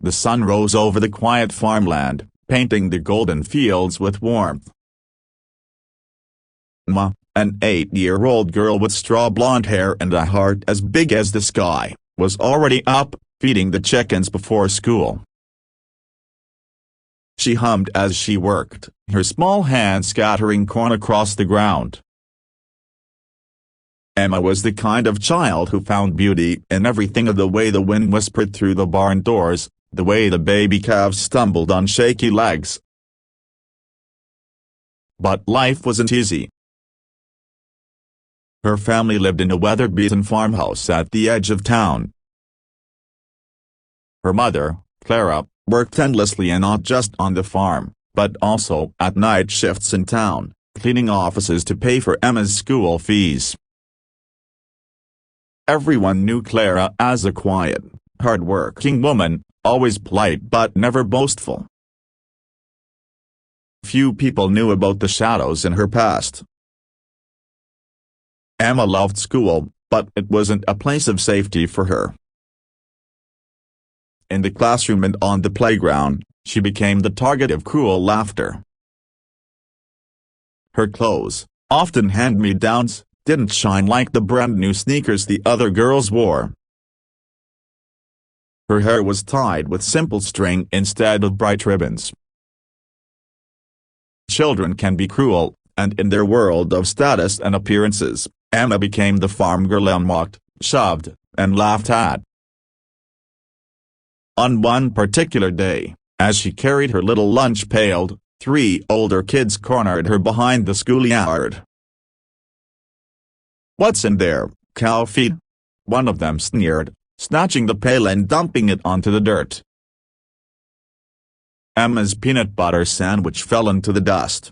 the sun rose over the quiet farmland, painting the golden fields with warmth. Emma, an 8-year-old girl with straw blonde hair and a heart as big as the sky, was already up, feeding the chickens before school. She hummed as she worked, her small hands scattering corn across the ground. Emma was the kind of child who found beauty in everything, of the way the wind whispered through the barn doors, the way the baby calves stumbled on shaky legs. But life wasn't easy. Her family lived in a weather-beaten farmhouse at the edge of town. Her mother, Clara, worked endlessly, and not just on the farm, but also at night shifts in town, cleaning offices to pay for Emma's school fees. Everyone knew Clara as a quiet, hard-working woman, always polite but never boastful. Few people knew about the shadows in her past. Emma loved school, but it wasn't a place of safety for her. In the classroom and on the playground, she became the target of cruel laughter. Her clothes, often hand-me-downs, didn't shine like the brand-new sneakers the other girls wore. Her hair was tied with simple string instead of bright ribbons. Children can be cruel, and in their world of status and appearances, Emma became the farm girl mocked, shoved, and laughed at. On one particular day, as she carried her little lunch pail, 3 older kids cornered her behind the schoolyard. "What's in there, cow feed?" one of them sneered, snatching the pail and dumping it onto the dirt. Emma's peanut butter sandwich fell into the dust.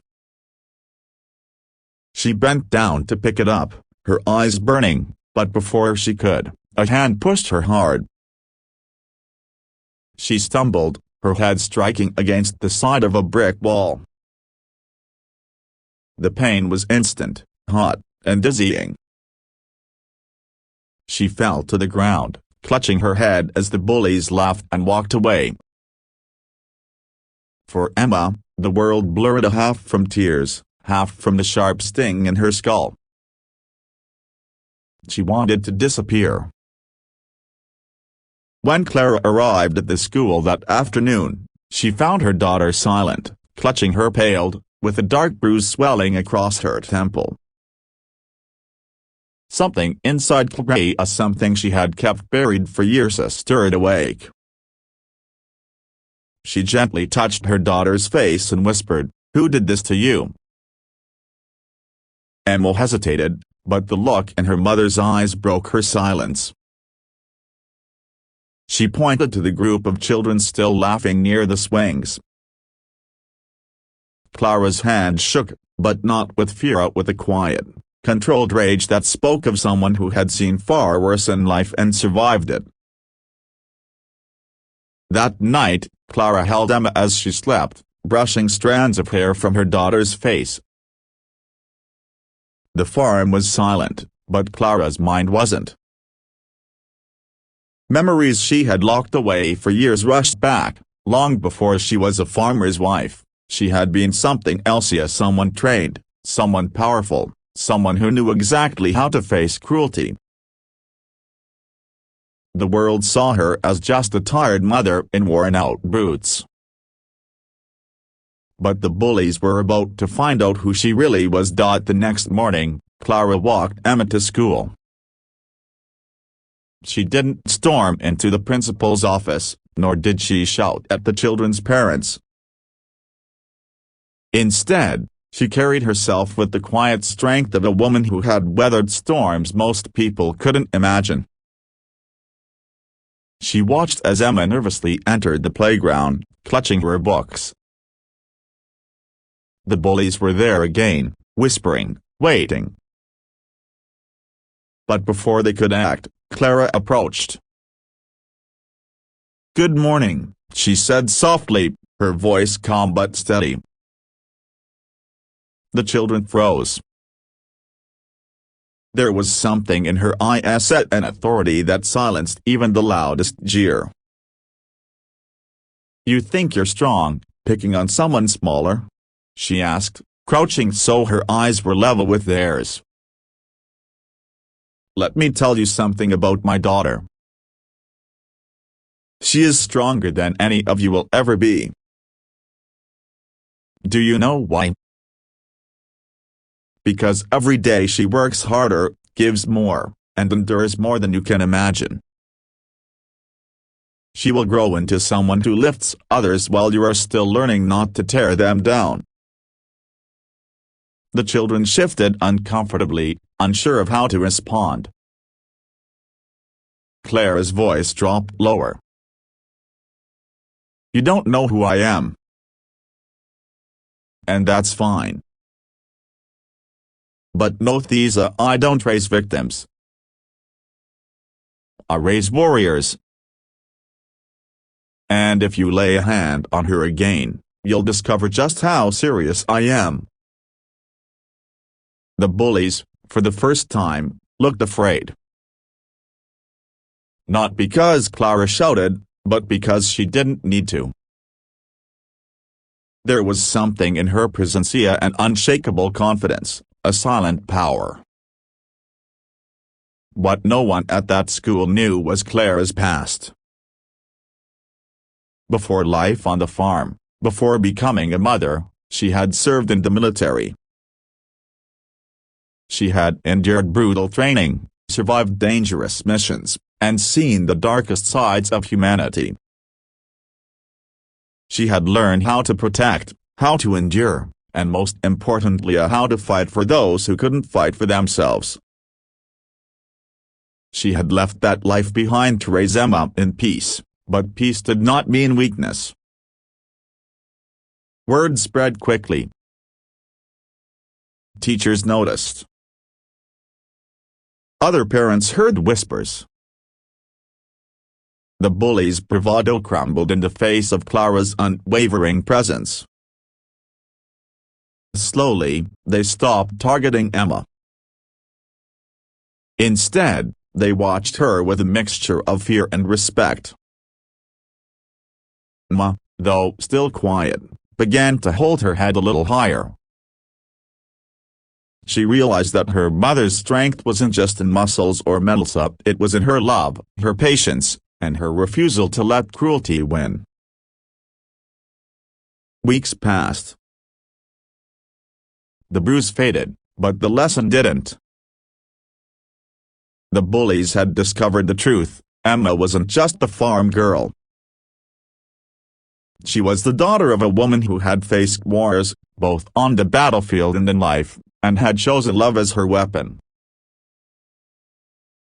She bent down to pick it up, her eyes burning, but before she could, a hand pushed her hard. She stumbled, her head striking against the side of a brick wall. The pain was instant, hot, and dizzying. She fell to the ground, clutching her head as the bullies laughed and walked away. For Emma, the world blurred, half from tears, half from the sharp sting in her skull. She wanted to disappear. When Clara arrived at the school that afternoon, she found her daughter silent, clutching her pail, with a dark bruise swelling across her temple. Something inside Clara, something she had kept buried for years, stirred awake. She gently touched her daughter's face and whispered, "Who did this to you?" Emma hesitated, but the look in her mother's eyes broke her silence. She pointed to the group of children still laughing near the swings. Clara's hand shook, but not with fear, with a quiet, controlled rage that spoke of someone who had seen far worse in life and survived it. That night, Clara held Emma as she slept, brushing strands of hair from her daughter's face. The farm was silent, but Clara's mind wasn't. Memories she had locked away for years rushed back. Long before she was a farmer's wife, she had been something else, someone trained, someone powerful, someone who knew exactly how to face cruelty. The world saw her as just a tired mother in worn-out boots. But the bullies were about to find out who she really was. The next morning, Clara walked Emma to school. She didn't storm into the principal's office, nor did she shout at the children's parents. Instead, she carried herself with the quiet strength of a woman who had weathered storms most people couldn't imagine. She watched as Emma nervously entered the playground, clutching her books. The bullies were there again, whispering, waiting. But before they could act, Clara approached. "Good morning," she said softly, her voice calm but steady. The children froze. There was something in her eyes and authority that silenced even the loudest jeer. "You think you're strong, picking on someone smaller?" she asked, crouching so her eyes were level with theirs. "Let me tell you something about my daughter. She is stronger than any of you will ever be. Do you know why? Because every day she works harder, gives more, and endures more than you can imagine. She will grow into someone who lifts others while you are still learning not to tear them down." The children shifted uncomfortably, unsure of how to respond. Clara's voice dropped lower. "You don't know who I am. And that's fine. But know this, I don't raise victims. I raise warriors. And if you lay a hand on her again, you'll discover just how serious I am." The bullies, for the first time, looked afraid. Not because Clara shouted, but because she didn't need to. There was something in her presence, an unshakable confidence, a silent power. What no one at that school knew was Clara's past. Before life on the farm, before becoming a mother, she had served in the military. She had endured brutal training, survived dangerous missions, and seen the darkest sides of humanity. She had learned how to protect, how to endure, and most importantly how to fight for those who couldn't fight for themselves. She had left that life behind to raise Emma in peace, but peace did not mean weakness. Word spread quickly. Teachers noticed. Other parents heard whispers. The bullies' bravado crumbled in the face of Clara's unwavering presence. Slowly, they stopped targeting Emma. Instead, they watched her with a mixture of fear and respect. Emma, though still quiet, began to hold her head a little higher. She realized that her mother's strength wasn't just in muscles or mental, it was in her love, her patience, and her refusal to let cruelty win. Weeks passed. The bruise faded, but the lesson didn't. The bullies had discovered the truth: Emma wasn't just the farm girl. She was the daughter of a woman who had faced wars, both on the battlefield and in life, and had chosen love as her weapon.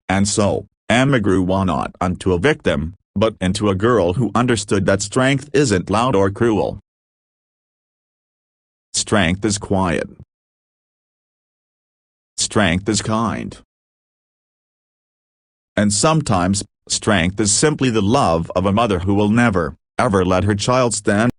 And so, Emma grew not into a victim, but into a girl who understood that strength isn't loud or cruel. Strength is quiet. Strength is kind. And sometimes, strength is simply the love of a mother who will never, ever let her child stand